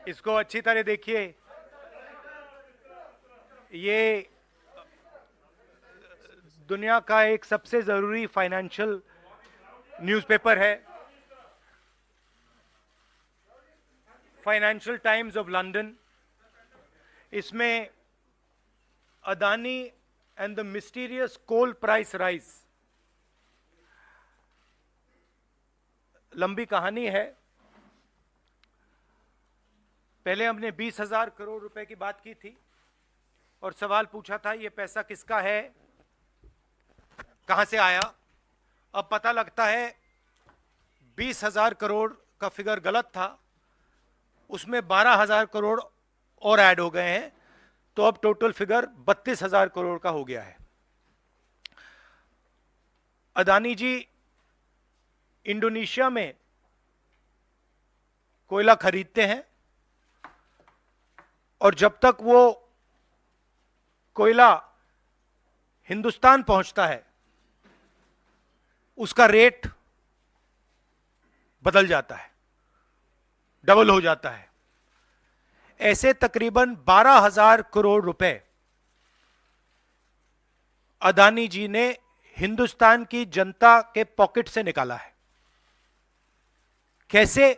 इसको अच्छी तरह देखिए। ये दुनिया का एक सबसे जरूरी फाइनेंशियल न्यूज़पेपर है, फाइनेंशियल टाइम्स ऑफ लंदन। इसमें Adani and the mysterious coal price rise, लंबी कहानी है। पहले हमने 20,000 करोड़ रुपए की बात की थी और सवाल पूछा था ये पैसा किसका है, कहां से आया। अब पता लगता है 20,000 करोड़ का फिगर गलत था, उसमें 12,000 करोड़ और ऐड हो गए हैं, तो अब टोटल फिगर 32,000 करोड़ का हो गया है। अदानी जी इंडोनेशिया में कोयला खरीदते हैं और जब तक वो कोयला हिंदुस्तान पहुंचता है उसका रेट बदल जाता है, डबल हो जाता है। ऐसे तकरीबन 12,000 करोड़ रुपए अदानी जी ने हिंदुस्तान की जनता के पॉकेट से निकाला है। कैसे?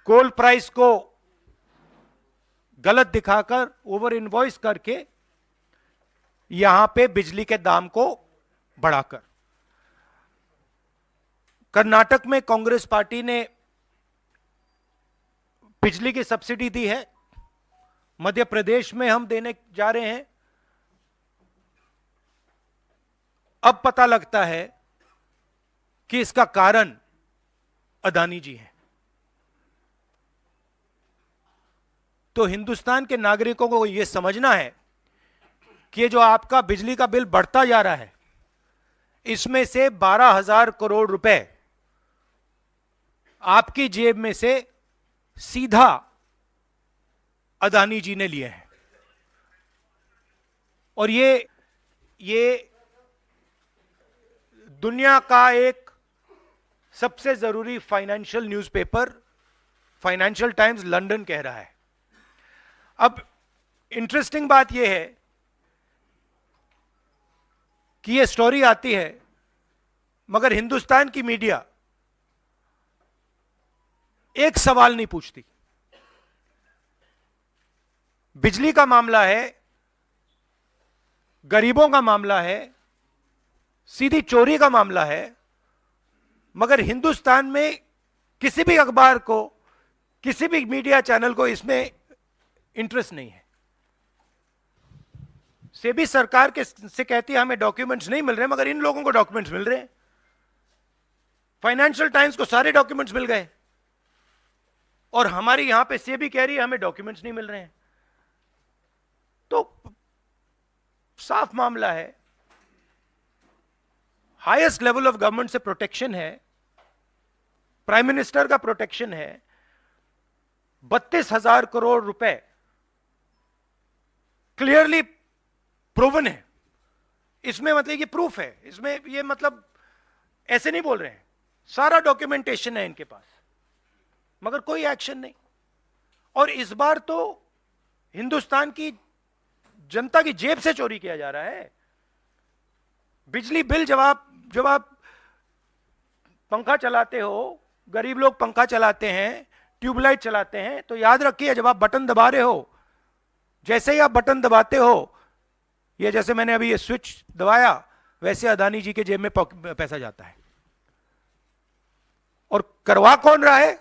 कोल प्राइस को गलत दिखाकर, ओवर इनवॉइस करके, यहां पे बिजली के दाम को बढ़ाकर। कर्नाटक में कांग्रेस पार्टी ने बिजली की सब्सिडी दी है, मध्य प्रदेश में हम देने जा रहे हैं। अब पता लगता है कि इसका कारण अदानी जी हैं। तो हिंदुस्तान के नागरिकों को यह समझना है कि ये जो आपका बिजली का बिल बढ़ता जा रहा है, इसमें से 12,000 करोड़ रुपए आपकी जेब में से सीधा अदानी जी ने लिए हैं। और ये दुनिया का एक सबसे जरूरी financial newspaper financial times London कह रहा है। अब इंटरेस्टिंग बात यह है कि यह स्टोरी आती है, मगर हिंदुस्तान की मीडिया एक सवाल नहीं पूछती। बिजली का मामला है, गरीबों का मामला है, सीधी चोरी का मामला है, मगर हिंदुस्तान में किसी भी अखबार को, किसी भी मीडिया चैनल को इसमें इंटरेस्ट नहीं है। सेबी सरकार के से कहती है हमें डॉक्यूमेंट्स नहीं मिल रहे, मगर इन लोगों को डॉक्यूमेंट्स मिल रहे हैं। फाइनेंशियल टाइम्स को सारे डॉक्यूमेंट्स मिल गए और हमारी यहां पे सेबी कह रही है हमें डॉक्यूमेंट्स नहीं मिल रहे हैं। तो साफ मामला है, हाईएस्ट लेवल ऑफ गवर्नमेंट से प्रोटेक्शन है, प्राइम मिनिस्टर का प्रोटेक्शन है। 32,000 करोड़ रुपए क्लियरली प्रूवन है। इसमें मतलब ये प्रूफ है, इसमें ये मतलब ऐसे नहीं बोल रहे हैं, सारा डॉक्यूमेंटेशन है इनके पास, मगर कोई एक्शन नहीं। और इस बार तो हिंदुस्तान की जनता की जेब से चोरी किया जा रहा है। बिजली बिल जब आप पंखा चलाते हो, गरीब लोग पंखा चलाते हैं, ट्यूबलाइट चलाते हैं, तो याद रखिए जब आप बटन दबा रहे हो, जैसे ही आप बटन दबाते हो, ये जैसे मैंने अभी ये स्विच दबाया, वैसे अदानी जी के जेब में पैसा जाता है। और करवा कौन रहा है?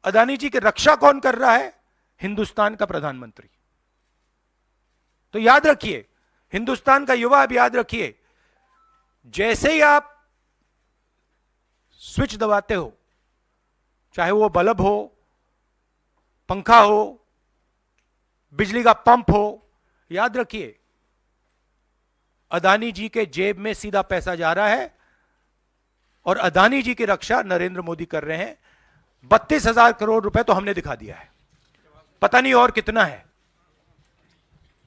अदानी जी की रक्षा कौन कर रहा है? हिंदुस्तान का प्रधानमंत्री। तो याद रखिए, हिंदुस्तान का युवा अब याद रखिए, जैसे ही आप स्विच दबाते हो, चाहे वो बल्ब हो, पंखा हो, बिजली का पंप हो, याद रखिए अदानी जी के जेब में सीधा पैसा जा रहा है और अदानी जी की रक्षा नरेंद्र मोदी कर रहे हैं। 32,000 करोड़ रुपए तो हमने दिखा दिया है, पता नहीं और कितना है।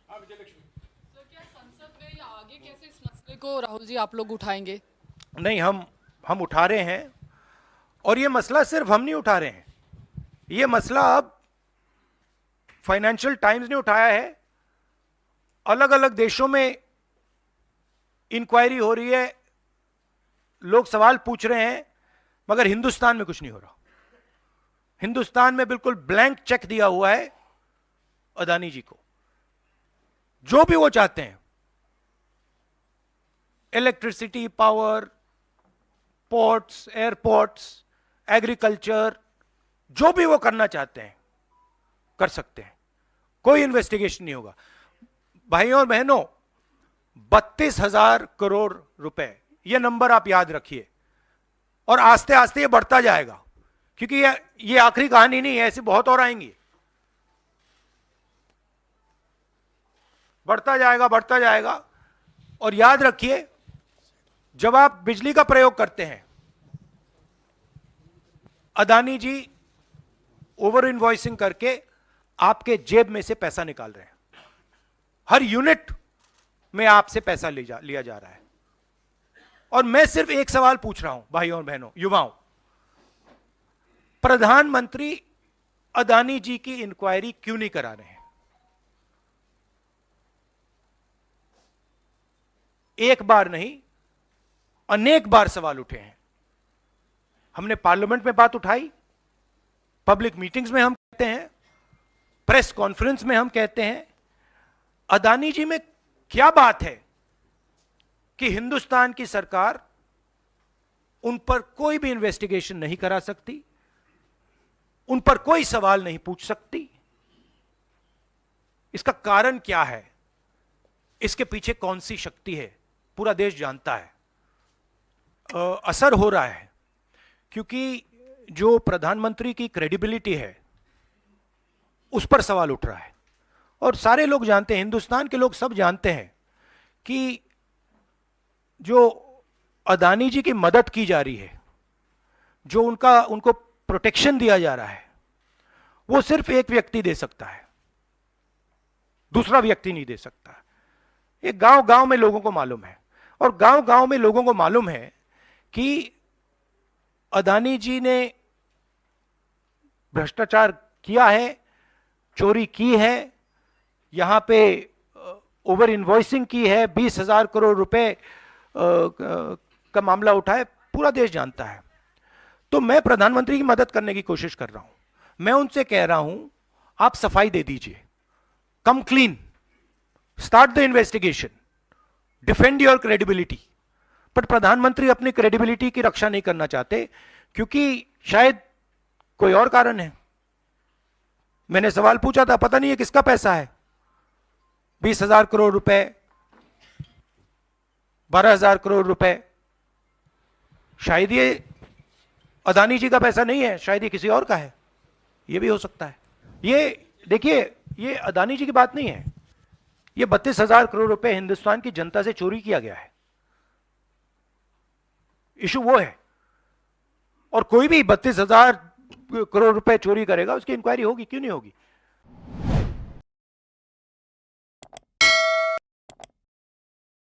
क्या संसद में या आगे कैसे इस मसले को राहुल जी आप लोग उठाएंगे? नहीं, हम उठा रहे हैं और ये मसला सिर्फ हम नहीं उठा रहे हैं, ये मसला अब फाइनेंशियल टाइम्स ने उठाया है, अलग अलग देशों में इंक्वायरी हो रही है, लोग सवाल पूछ रहे हैं, मगर हिंदुस्तान में कुछ नहीं हो रहा। हिंदुस्तान में बिल्कुल ब्लैंक चेक दिया हुआ है अदानी जी को, जो भी वो चाहते हैं, electricity, power, ports, airports, agriculture, जो भी वो करना चाहते हैं कर सकते हैं, कोई इन्वेस्टिगेशन नहीं होगा। भाइयों और बहनों, 32,000 करोड़ रुपए, ये नंबर आप याद रखिए, और आस्ते आस्ते ये बढ़ता जाएगा, क्योंकि ये आखिरी कहानी नहीं है, ऐसी बहुत और आएंगी। बढ़ता जाएगा, बढ़ता जाएगा। और याद रखिए, जब आप बिजली का प्रयोग करते हैं, अदानी जी ओवर इनवॉइसिंग करके आपके जेब में से पैसा निकाल रहे हैं, हर यूनिट में आपसे पैसा लिया जा रहा है। और मैं सिर्फ एक सवाल पूछ रहा हूं भाइयों और बहनों, युवाओं, प्रधानमंत्री अदानी जी की इंक्वायरी क्यों नहीं करा रहे हैं? एक बार नहीं, अनेक बार सवाल उठे हैं। हमने पार्लियामेंट में बात उठाई, पब्लिक मीटिंग्स में हम कहते हैं, प्रेस कॉन्फ्रेंस में हम कहते हैं, अदानी जी में क्या बात है कि हिंदुस्तान की सरकार उन पर कोई भी इन्वेस्टिगेशन नहीं करा सकती, उन पर कोई सवाल नहीं पूछ सकती? इसका कारण क्या है? इसके पीछे कौन सी शक्ति है? पूरा देश जानता है। असर हो रहा है, क्योंकि जो प्रधानमंत्री की क्रेडिबिलिटी है उस पर सवाल उठ रहा है। और सारे लोग जानते हैं, हिंदुस्तान के लोग सब जानते हैं कि जो अदानी जी की मदद की जा रही है, जो उनको प्रोटेक्शन दिया जा रहा है, वो सिर्फ एक व्यक्ति दे सकता है, दूसरा व्यक्ति नहीं दे सकता। ये गांव गांव में लोगों को मालूम है, और गांव गांव में लोगों को मालूम है कि अदानी जी ने भ्रष्टाचार किया है, चोरी की है, यहां पे ओवर इनवॉइसिंग की है, 20,000 करोड़ रुपए का मामला उठा है, पूरा देश जानता है। तो मैं प्रधानमंत्री की मदद करने की कोशिश कर रहा हूं। मैं उनसे कह रहा हूं, आप सफाई दे दीजिए, कम clean, start the investigation, defend your credibility. पर प्रधानमंत्री अपनी क्रेडिबिलिटी की रक्षा नहीं करना चाहते, क्योंकि शायद कोई और कारण है। मैंने सवाल पूछा था, पता नहीं है किसका पैसा है, 20,000 करोड़ रुपए, 12,000 करोड़ रुपए, शायद ये अदानी जी का पैसा नहीं है, शायद ये किसी और का है, ये भी हो सकता है। ये देखिए, ये अदानी जी की बात नहीं है, ये 32,000 करोड़ रुपए हिंदुस्तान की जनता से चोरी किया गया है। इशू वो है, और कोई भी 32,000 करोड़ रुपए चोरी करेगा, उसकी इंक्वायरी होगी, क्यों नहीं होगी?